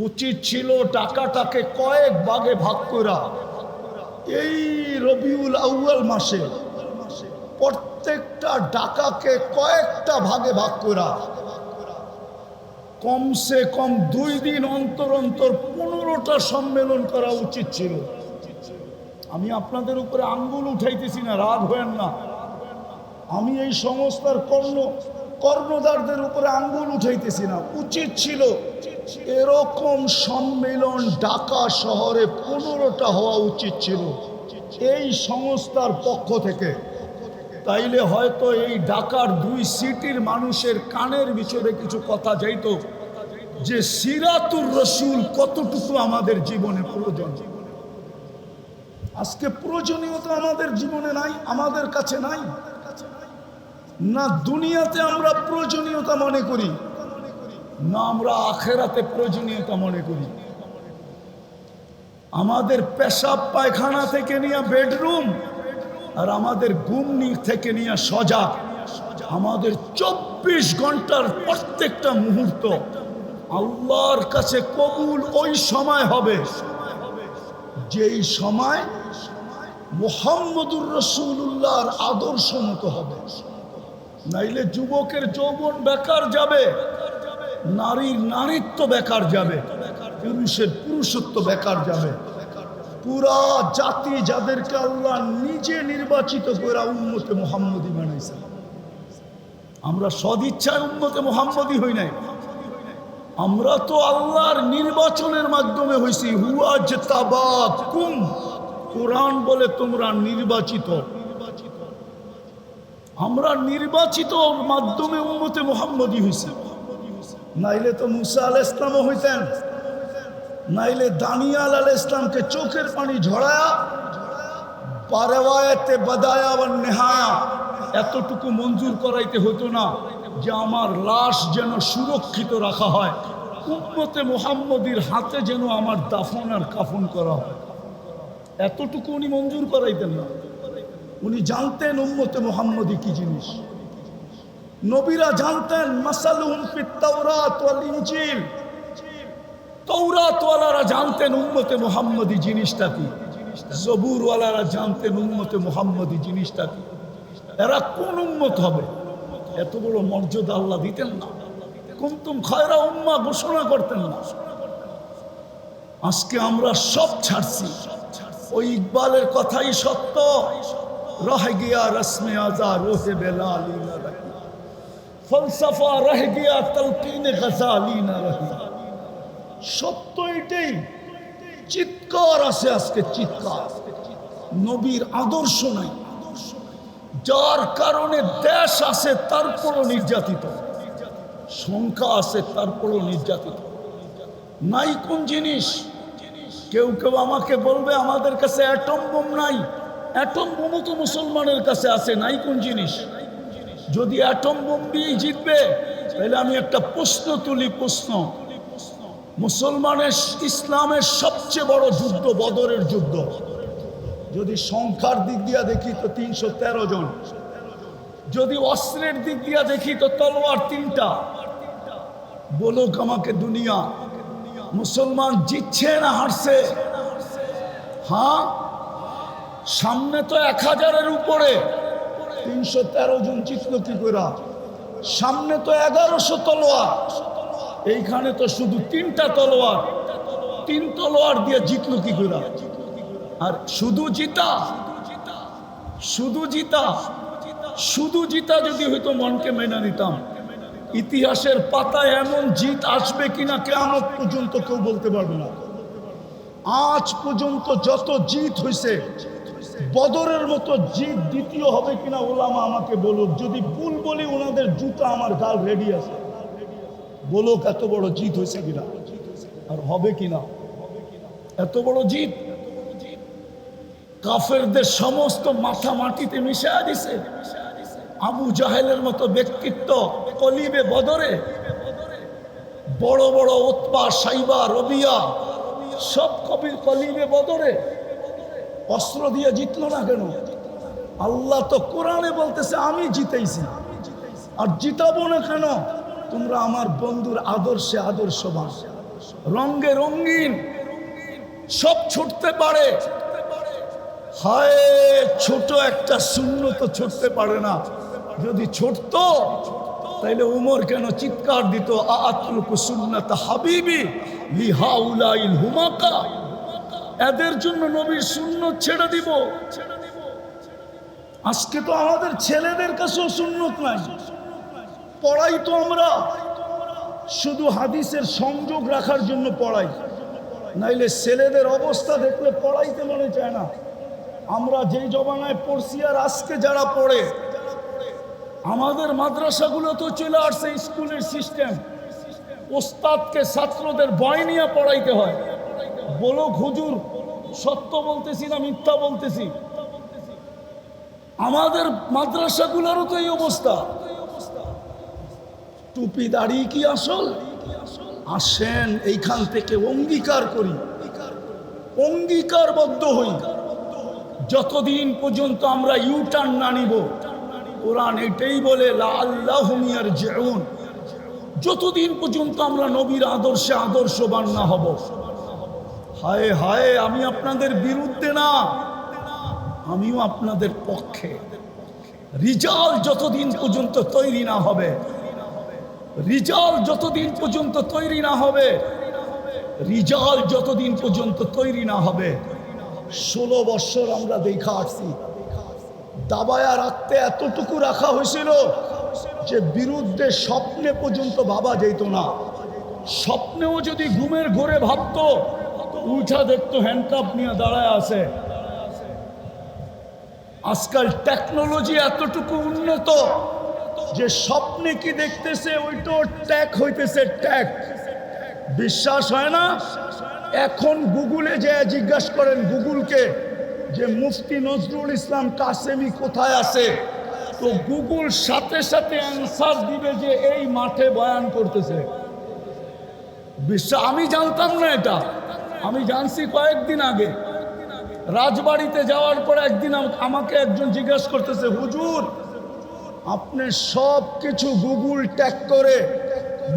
উচিত ছিল টাকাটাকে কয়েক ভাগে ভাগ করা। এই রবিউল আউয়াল মাসে প্রত্যেকটা টাকাকে কয়েকটা ভাগে ভাগ করা, কমসে কম 2 দিন অন্তর অন্তর 15টা সম্মেলন করা উচিত ছিল। আমি আপনাদের উপরে আঙ্গুল উঠাইতেছি না, রাগ হয়েন না। আমি এই সংস্থার কর্ণধারদের উপরে আঙ্গুল উঠাইতেছি না। উচিত ছিল এরকম সম্মেলন ঢাকা শহরে 15টা হওয়া উচিত ছিল এই সংস্থার পক্ষ থেকে। তাইলে হয়তো এই ঢাকার 2 সিটির মানুষের কানের ভিতরে কিছু কথা যাইত যে সিরাতুর রসুল কতটুকু আমাদের জীবনে প্রয়োজন। আজকে প্রয়োজনীয়তা আমাদের জীবনে নাই, আমাদের কাছে নাই। না দুনিয়াতে আমরা প্রয়োজনীয়তা মনে করি, না আমরা আখেরাতে প্রয়োজনীয়তা মনে করি। আমাদের পেশাব পায়খানা থেকে নিয়ে বেডরুম, আর আমাদের ঘুম থেকে নিয়ে সজাগ, আমাদের 24 ঘন্টার প্রত্যেকটা মুহূর্ত আল্লাহর কাছে কবুল ওই সময় হবে যেই সময় মুহাম্মদুর রাসূলুল্লাহর আদর্শ মতো হবে। নাইলে যুবকের যৌবন বেকার যাবে, নারীর নারীত্ব বেকার যাবে, পুরুষের পুরুষত্ব বেকার যাবে। পুরা জাতি যাদেরকে আল্লাহ নিজে নির্বাচিত করে উম্মতে মুহাম্মদী বানাইছে, আমরা সদিচ্ছায় উম্মতে মুহাম্মদী হই নাই, আমরা তো আল্লাহর নির্বাচনের মাধ্যমে হইছি। হুয়াজতাবাকুম, কোরআন বলে তোমরা নির্বাচিত। আমরা নির্বাচিত মাধ্যমে উম্মতে মুহাম্মদী হইছি। নাইলে তো মুসা আলাইহিস সালামও হইতেন, নাইলে দানিয়াল আলাইহিস সালামকে চোখের পানি ঝরায়া বারওয়ায়াতে বাদায়া ওয়া নেহায়া এতটুকু মঞ্জুর করাইতে হতো না যে আমার লাশ যেন সুরক্ষিত রাখা হয়, উম্মতে মুহাম্মদীর হাতে যেন আমার দাফন আর কাফন করা হয়। এতটুকু উনি মঞ্জুর করাইতেন না। উনি জানতেন উম্মতে মুহাম্মদী কি জিনিস। নবীরা জানতেন মাসালুহুম ফিত তাওরাত ওয়াল ইনজিল, তৌরাতওয়ালারা জানতেন উম্মতে মুহাম্মদী জিনিসটা কি, জবুরওয়ালারা জানতেন উম্মতে মুহাম্মদী জিনিসটা কি, এরা কোন উম্মত হবে। এত বড় মর্যাদা আল্লাহ দিতেন না, কুনতুম খায়রা উম্মাহ ঘোষণা করতেন না। আজকে আমরা সব ছাড়ছি। ওই ইকবালের কথাই সত্য, রহ গিয়া রসমে আজা রোহে বেলালি না রহি, ফলসফা রহ গিয়া তলকিনে গজালি না রহি। সত্য এটাই। চিৎকার আছে আজকে, চিৎকার। নবীর আদর্শ নাই, যার কারণে দেশ আছে তারপরও নির্যাতিত, সংখ্যা আছে তারপরও নির্যাতিত। নাই কোন জিনিস? কেউ কেউ আমাকে বলবে আমাদের কাছে অ্যাটম বোম নাই। অ্যাটম বোমও তো মুসলমানের কাছে আছে, নাই কোন জিনিস? যদি অ্যাটম বোম দিয়ে জিতবে তাহলে আমি একটা প্রশ্ন তুলি, প্রশ্ন। মুসলমানের ইসলামের সবচেয়ে বড় যুদ্ধ বদরের যুদ্ধ। যদি সংখ্যার দিক দিয়ে দেখি তো 313 জন, যদি অস্ত্রের দিক দিয়ে দেখি তো তলোয়ার 3টা। বলুক আমাকে দুনিয়া, মুসলমান জিতছে না হারছে? হ্যাঁ, সামনে তো 1000-এর উপরে, 313 জন জিতল কি করে? সামনে তো 1100 তলোয়ার, এইখানে তো শুধু 3টা তলোয়ার। 3 তলোয়ার দিয়ে জিতল কি করে? আর শুধু জিতা, শুধু জিতা, শুধু জিতা যদি হয়তো মনকে মেনে নিতাম, ইতিহাসের পাতায় এমন জিত আসবে কিনা কিয়ামত পর্যন্ত কেউ বলতে পারবে না। আজ পর্যন্ত যত জিত হয়েছে, বদরের মতো জিত দ্বিতীয় হবে কিনা ওলামা আমাকে বলুক। যদি ভুল বলি ওনাদের জুতা আমার গাল রেডি আছে, বলুক এত বড় জিত হয়েছে কিনা, আর হবে কিনা এত বড় জিত। কাফেরদের সমস্ত মাথা মাটিতে মিশিয়ে দিছে। আবু জাহেলের মতো ব্যক্তিত্ব কলিবে বদরে, বড় বড় উতবা, সাইবা, রবিয়া সব কবির কলিবে বদরে অস্ত্র দিয়ে জিতলো না কেন? আল্লাহ তো কোরআনে বলতেছে আমি জিতেইছি, আর জিতাবো না কেন? তোমরা আমার বন্ধুর আদর্শে আদর্শবান। রঙে রঙিন, সব ছুটতে পারে। হায়, ছোট একটা শূন্য তো ছুটতে পারে না। যদি ছুটতো তাইলে উমর কেন চিৎকার দিত, আতরুকু সুন্নাত হাবিবি লিহাউলাইল হুমাকা, এদের জন্য নবীর সুন্নত ছেড়ে দিব। আজকে তো আমাদের ছেলেদের কাছেও সুন্নত নাই। পড়াই তো আমরা শুধু হাদিসের সংযোগ রাখার জন্য পড়াই, নাইলে ছেলেদের অবস্থা দেখলে পড়াইতে মনে চায় না। আমরা যেই জমানায় পড়ছি আর আজকে যারা পড়ে, আমাদের মাদ্রাসাগুলো তো চলে আসছে স্কুলের সিস্টেম। ওস্তাদকে ছাত্রদের ভয় নিয়ে পড়াইতে হয়। বলো হুজুর, সত্য বলতেছি না মিথ্যা বলতেছি? আমাদের মাদ্রাসাগুলোরও তো এই অবস্থা। টুপি দাড়ি কি আসল? আসেন এইখান থেকে অঙ্গীকার করি, অঙ্গীকারবদ্ধ হই, যতদিন পর্যন্ত আমরা ইউটার্ন না নিব। কোরআন এটাই বলে লাআল্লাহুম ইয়ারজিউন, যতদিন পর্যন্ত আমরা নবীর আদর্শে আদর্শবান না হব। হায় হায়, আমি আপনাদের বিরুদ্ধে না, আমিও আপনাদের পক্ষে। রিজাল যতদিন পর্যন্ত তৈরি না হবে, রিজাল যতদিন পর্যন্ত তৈরি না হবে, রিজাল যতদিন পর্যন্ত তৈরি না হবে। 16 বছর আমরা দেখা আসছি, দাবায়া রাখতে এতটুকু রাখা হয়েছিল যে বিরুদ্ধে স্বপ্নে পর্যন্ত ভাবা যেত না। স্বপ্নেও যদি ঘুমের ঘোরে ভাবতো, উঠা দেখতো হ্যান্ডকাপ নিয়ে দাঁড়ায় আছে। আজকাল টেকনোলজি এতটুকু উন্নত যে স্বপ্নে কি দেখতেছে ওইটাও ট্যাগ হইতেছে, ট্যাগ। বিশ্বাস হয় না? এখন গুগলে যে জিজ্ঞাসা করেন গুগলকে যে মুফতি নজরুল ইসলাম কাসেমি কোথায় আছে, তো গুগল সাথে সাথে অ্যান্সার দিবে যে এই মাঠে বয়ান করতেছে। বিশ্বাস? আমি জানতাম না এটা, আমি জানছি কয়েকদিন আগে। রাজবাড়িতে যাওয়ার পর একদিন আমাকে একজন জিজ্ঞাসা করতেছে, হুজুর আপনি সব কিছু গুগল ট্যাগ করে,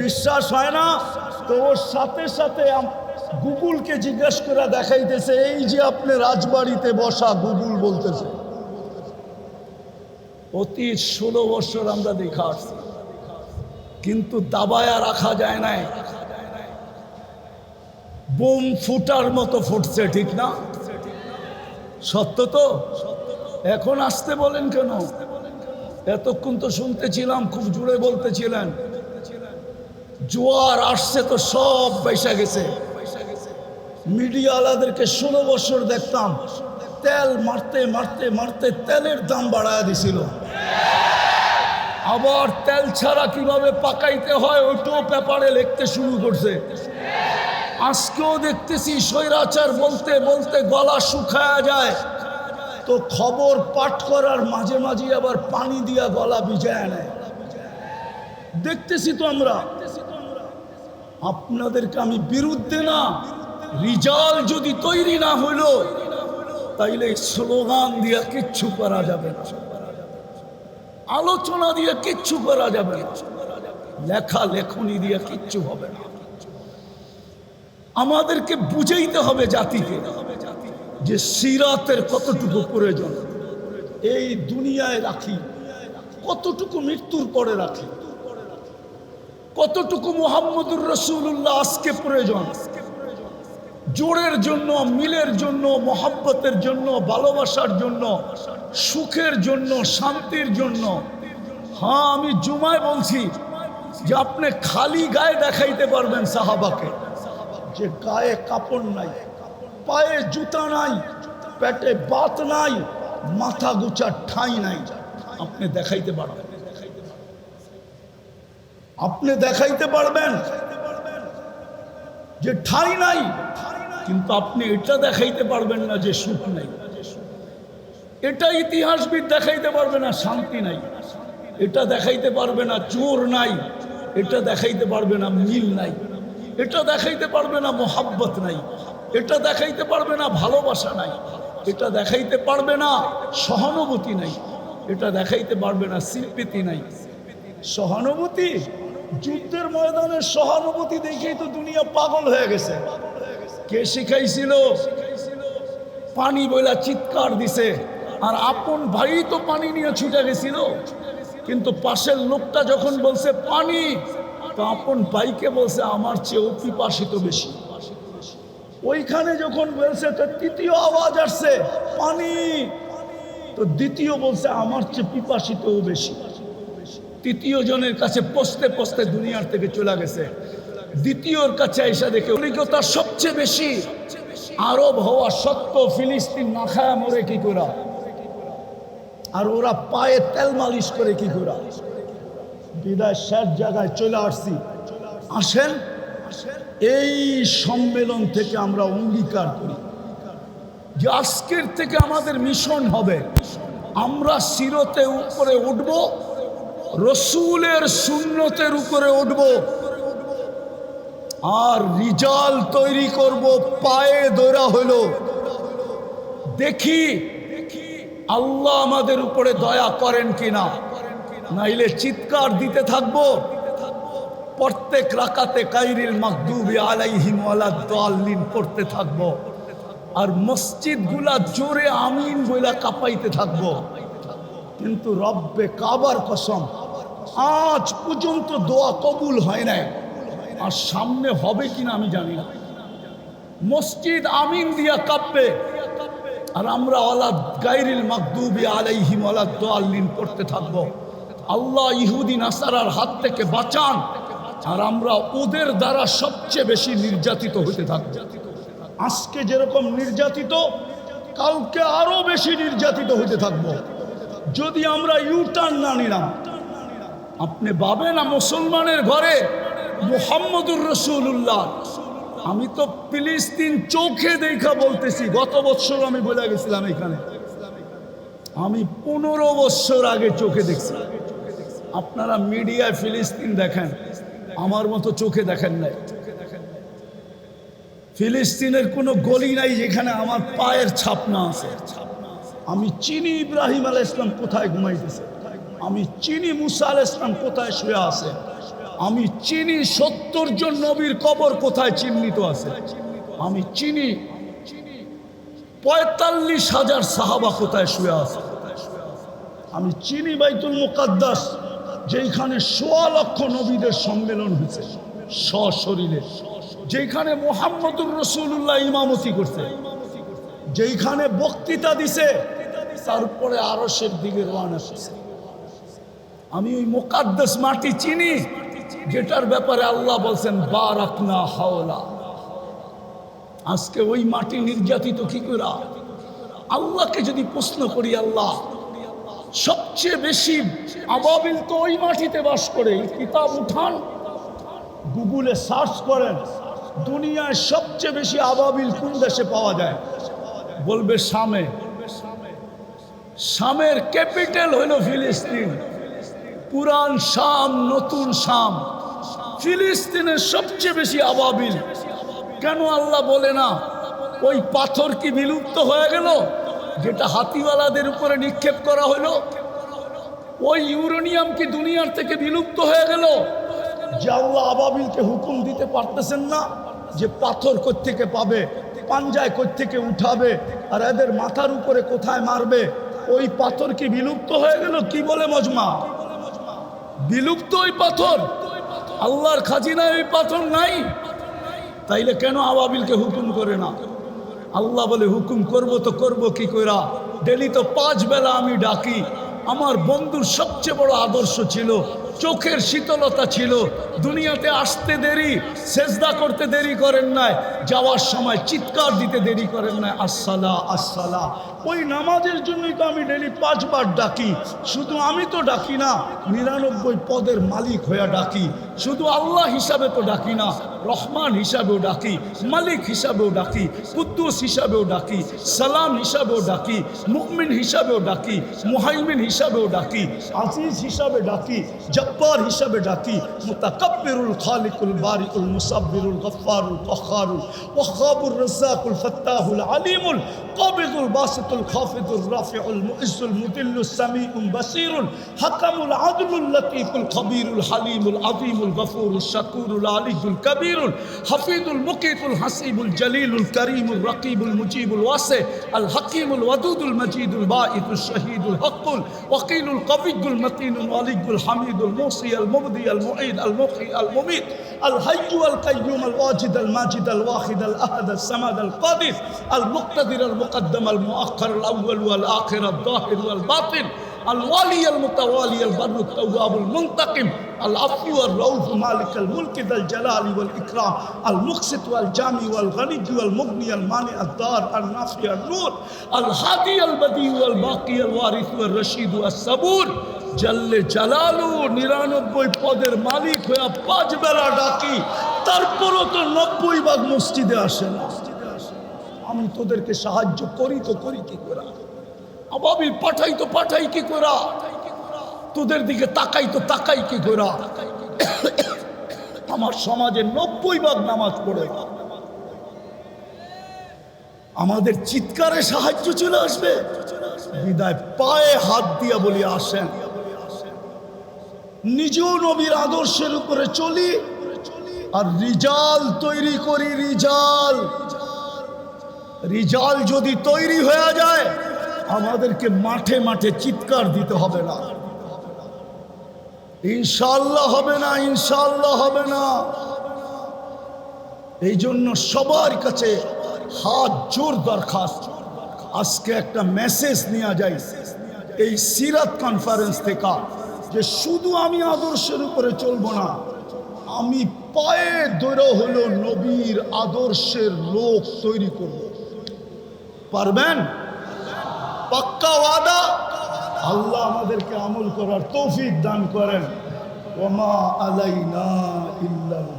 বিশ্বাস হয় না? তো ওর সাথে সাথে গুগলকে জিজ্ঞাসা করে দেখাইতেছে এই যে আপনি রাজবাড়িতে বসা, গুগল বলতেছে। অতীত 16 বছর আমরা দেখা আসছি, কিন্তু দাবায়া রাখা যায় নাই। বোম ফুটার মতো ফুটছে, ঠিক না? সত্য তো? এখন আসতে বলেন কেন? এতক্ষণ তো শুনতেছিলাম, খুব জুড়ে বলতেছিলেন। জোয়ার আসছে তো সব পয়সা গেছে। মিডিয়াওয়ালাদেরকে 16 বছর দেখতাম তেল মারতে মারতে মারতে তেলের দাম বাড়ায় দিছিল। আবার তেল ছাড়া কিভাবে পাকাইতে হয় ওইটাও পেপারে লিখতে শুরু করছে। আজকেও দেখতেছি স্বৈরাচার বলতে বলতে গলা শুকায়া যায়, তো খবর পাঠ করার মাঝে মাঝে আবার পানি দিয়া গলা ভিজায় নেয়। দেখতেছি তো আমরা। আপনাদেরকে আমি বিরুদ্ধে না, রিজাল যদি তৈরি না হইল তাইলে স্লোগান দিয়ে কিচ্ছু করা যাবে না, আলোচনা দিয়ে কিচ্ছু করা যাবে না, লেখা লেখনি দিয়ে কিচ্ছু হবে না। আমাদেরকে বুঝাইতে হবে জাতিকে যে সিরাতের কতটুকু প্রয়োজন। এই দুনিয়ায় রাখি কতটুকু, মৃত্যুর পরে রাখি কতটুকু। মুহাম্মদুর রাসূলুল্লাহ আজকে প্রয়োজন, জোড়ের জন্য, মিলের জন্য, মহব্বতের জন্য, ভালোবাসার জন্য, সুখের জন্য, শান্তির জন্য। হ্যাঁ, আমি জুমায় বলছি যে আপনি খালি গায়ে দেখাইতে পারবেন সাহাবাকে যে গায়ে কাপড় নাই, পায়ে জুতা নাই, পেটে বাত নাই, মাথা গুচার ঠাঁই নাই। আপনি দেখাইতে পারবেন, আপনি দেখাইতে পারবেন যে ঠাঁই নাই, কিন্তু আপনি এটা দেখাইতে পারবেন না যে সুখ নাই। এটা ইতিহাসবিদ দেখাইতে পারবে না শান্তি নাই, এটা দেখাইতে পারবে না চোর নাই, এটা দেখাইতে পারবে না মিল নাই, এটা দেখাইতে পারবে না মোহাব্বত নাই, এটা দেখাইতে পারবে না ভালোবাসা নাই, এটা দেখাইতে পারবে না সহানুভূতি নাই, এটা দেখাইতে পারবে না সিম্পিতি নাই। সহানুভূতি যুদ্ধের ময়দানের সহানুভূতি দেখেই তো দুনিয়া পাগল হয়ে গেছে। কে শিখাইছিল? পানি বইলা চিৎকার দিছে, আর আপন ভাই তো পানি নিয়ে ছুটে গেছিল। কিন্তু পাশের লোকটা যখন বলছে পানি, তো আপন ভাইকে বলছে আমার চেয়েও পিপাসিত বেশি। ওইখানে যখন বলছে তো তৃতীয় আওয়াজ আসছে পানি, তো দ্বিতীয় বলছে আমার চেয়ে পিপাসিতও বেশি। তৃতীয় জনের কাছে পৌঁছতে পৌঁছতে দুনিয়ার থেকে চলে গেছে। দ্বিতীয়র কাছে এসে দেখে অভিজ্ঞতা সবচেয়ে বেশি। আরব হওয়া সত্ত্বেও ফিলিস্তিন না খায়া মরে কি করা, আর ওরা পায়ে তেল মালিশ করে কি করা। বিদায় শেষ জায়গায় চলে আসছি। আসেন এই সম্মেলন থেকে আমরা অঙ্গীকার করি যে আজকের থেকে আমাদের মিশন হবে, আমরা সিরতে উপরে উঠব, রসুলের সুন্নতের উপরে উঠব, আর রিজাল তৈরি করব পায়ে দৌড়া হইল। দেখি আল্লাহ আমাদের উপরে দয়া করেন কিনা, নাইলে চিৎকার দিতে থাকবো। প্রত্যেক রাকাতে কাইরিল মাগদুবি আলাইহিম ওয়ালাদ-দাল্লিন পড়তে থাকবো, আর মসজিদগুলা জোরে আমিন বইলা কাঁপাইতে থাকবো। কিন্তু রব্বে কাবার কসম, আজ পর্যন্ত দোয়া কবুল হয় নাই, আর সামনে হবে কিনা আমি জানি না। মসজিদ আমিন দিয়া কাঁপবে, আর আমরা ওয়ালাদ গায়রিল মাগদুবি আলাইহিম ওয়ালাদ-দাল্লিন পড়তে থাকবো। আল্লাহ ইহুদি নাসারার হাত থেকে বাঁচান, আর আমরা ওদের দ্বারা সবচেয়ে বেশি নির্যাতিত হতে থাকবো। আজকে যেরকম নির্যাতিত, কালকে আরো বেশি নির্যাতিত হতে থাকবো যদি আমরা ইউটার্ন না নিলাম। আপনি ভাবেন না মুসলমানের ঘরে মুহাম্মদুর রাসূলুল্লাহ। আমি তো ফিলিস্তিন চোখে দেখা বলতেছি, গত বছর আমি বলে গেছিলাম এখানে, আমি 15 বছর আগে চোখে দেখছি। আপনারা মিডিয়ায় ফিলিস্তিন দেখেন, আমার মতো চোখে দেখেন নাই। ফিলিস্তিনের কোনো গলি নাই যেখানে আমার পায়ের ছাপ না আছে। আমি চিনি ইব্রাহিম আলাইহিস সালাম কোথায় ঘুমাইতেছে, আমি চিনি মুসা আলাইহিস সালাম কোথায় শুয়ে আছে, আমি চিনি 70 জন নবীর কবর কোথায় চিহ্নিত আছে, আমি চিনি 45,000 সাহাবা কোথায় শুয়ে আছে, আমি চিনি বাইতুল মুকাদ্দাস যেখানে 1.25 লক্ষ নবীদের সম্মেলন হয়েছে সশরীরে, যেখানে মুহাম্মদুর রাসূলুল্লাহ ইমামতি করছে, যেখানে বক্তৃতা দিছে, তারপরে আরশের দিকে রওনা হয়েছে। আমি ওই মুকাদ্দাস মাটি চিনি, যেটার ব্যাপারে আল্লাহ বলছেন বারাকনা হাওলা। আজকে ওই মাটি নির্যাতিত কি করে? আল্লাহকে যদি প্রশ্ন করি, আল্লাহ সবচেয়ে বেশি আবাবিল তো ওই মাটিতে বাস করে, কিতাব উঠান, গুগলে সার্চ করেন, দুনিয়ায় সবচেয়ে বেশি আবাবিল কোন দেশে পাওয়া যায়? বলবে শামে। শামের ক্যাপিটাল হইল ফিলিস্তিন। পুরান শাম, নতুন শাম, ফিলিস্তিনের সবচেয়ে বেশি আবাবিল। কেন আল্লাহ বলে না ওই পাথর কি বিলুপ্ত হয়ে গেল যেটা হাতিওয়ালাদের উপরে নিক্ষেপ করা হলো? ওই ইউরেনিয়াম কি দুনিয়ার থেকে বিলুপ্ত হয়ে গেল? যে আল্লাহ আবাবিলকে হুকুম দিতে পারতেছেন না যে পাথর কোত্থেকে পাবে, পাঞ্জায় কোত্থেকে উঠাবে, আর এদের মাথার উপরে কোথায় মারবে? ওই পাথর কি বিলুপ্ত হয়ে গেল? কি বলে মজমা? বিলুপ্ত ওই পাথর, আল্লাহর খাজিনায় ওই পাথর নাই। তাইলে কেন আবাবিলকে হুকুম করে না? আল্লাহ বলে হুকুম করব তো করব কি কইরা? ডেলি তো 5 বেলা আমি ডাকি। আমার বন্ধুর সবচেয়ে বড় আদর্শ ছিল, চোখের শীতলতা ছিল। দুনিয়াতে আসতে দেরি, সেজদা করতে দেরি করেন নাই, যাওয়ার সময় চিৎকার দিতে দেরি করেন নাই, আসসালা আসসালা। ওই নামাজের জন্যই তো আমি ডেলি 5 বার ডাকি। শুধু আমি তো ডাকি না, 99 পদের মালিক হয়ে ডাকি। শুধু আল্লাহ হিসাবে তো ডাকি না, রহমান হিসাবেও ডাকি, মালিক হিসাবেও ডাকি, কুদ্দুস হিসাবেও ডাকি, সালাম হিসাবেও ডাকি, মুমিন হিসাবেও ডাকি, মুহাইমিন হিসাবেও ডাকি, আজিজ হিসাবে ডাকি, জব্বার হিসাবে ডাকি, মুতাকাব্বিরুল খালিকুল বারিকুল মুসাব্বিরুল গফফারুল কখারুল ওয়াহাবুর রাজ্জাকুল ফাত্তাহুল আলিমুল কাবিদুল বাসিতুল আল খাফিদুর রাফিউল মুইজ্জুল মুদিল্লুস সামিউল বাসীরুল হাকামুল আদলুল লতীফুল খবীরুল হালিমুল আযীমুল গফুরুশ শাকুরুল আলিয়ুল কবীরুল হাফিজুল মুকিতুল হাসিবুল জলিলুল করিমুল রকিবুল মুজিবুল ওয়াসি আল হাকিমুল ওয়াদুদুল মজিদুল বাঈতুশ শহীদুল হকুল ওয়াকিলুল কবিয়ুল মতিনুল ওয়ালিয়ুল হামিদুল মুসি আল মুবদি আল মুঈদ আল মুখী আল মুমীত আল হাইয়্যু আল কাইয়্যুম আল ওয়াজিদ আল মাজিদ আল ওয়াহিদ আল আহাদ আল সামাদ আল কাদির আল মুক্তাদির আল মুকদ্দম আল মুআখ্খার আল আউয়াল ওয়াল আখির আল যাহির ওয়াল বাতিন الوالي المتوالي البر التواب المنتقم العفو الرؤوف مالك الملك ذا الجلال والإكرام المقسط والجامع والغني والمغني المانع الدار النافع النور الهادي البديع والباقي الوارث والرشيد والصبور জল্লে জালালু 99 পদের মালিক হয়ে 5 বেলা ডাকি, তারপরও তো 90 ভাগ মসজিদে আসে না। আমি তোদেরকে সাহায্য করি তো করি কি করে? আবাবিল পাঠাই তো পাঠাই কি করে? তোদের দিকে তাকাই তো তাকাই কি করে? আমার সমাজে 90 ভাগ নামাজ পড়ে, আমাদের চিৎকারে সাহায্য চলে আসবে। বিদায় পায়ে হাত দিয়া বলি আসেন, নিজেও নবীর আদর্শের উপরে চলি আর রিজাল তৈরি করি। রিজাল যদি তৈরি হয়ে যায় আমাদেরকে মাঠে মাঠে চিৎকার দিতে হবে না। ইনশাআল্লাহ হবে না, ইনশাআল্লাহ হবে না। এই জন্য সবার কাছে হাত জোর দরখাস্ত, আজকে একটা মেসেজ নেওয়া যায় এই সিরাত কনফারেন্স থেকে, যে শুধু আমি আদর্শের উপরে চলবো না, আমি পায়ে ধরে হলো নবীর আদর্শের লোক তৈরি করব। পারবেন? পাক্কা ওয়াদা? আল্লাহ আমাদেরকে আমল করার তৌফিক দান করেন। ওয়া মা আলাইনা ইল্লাল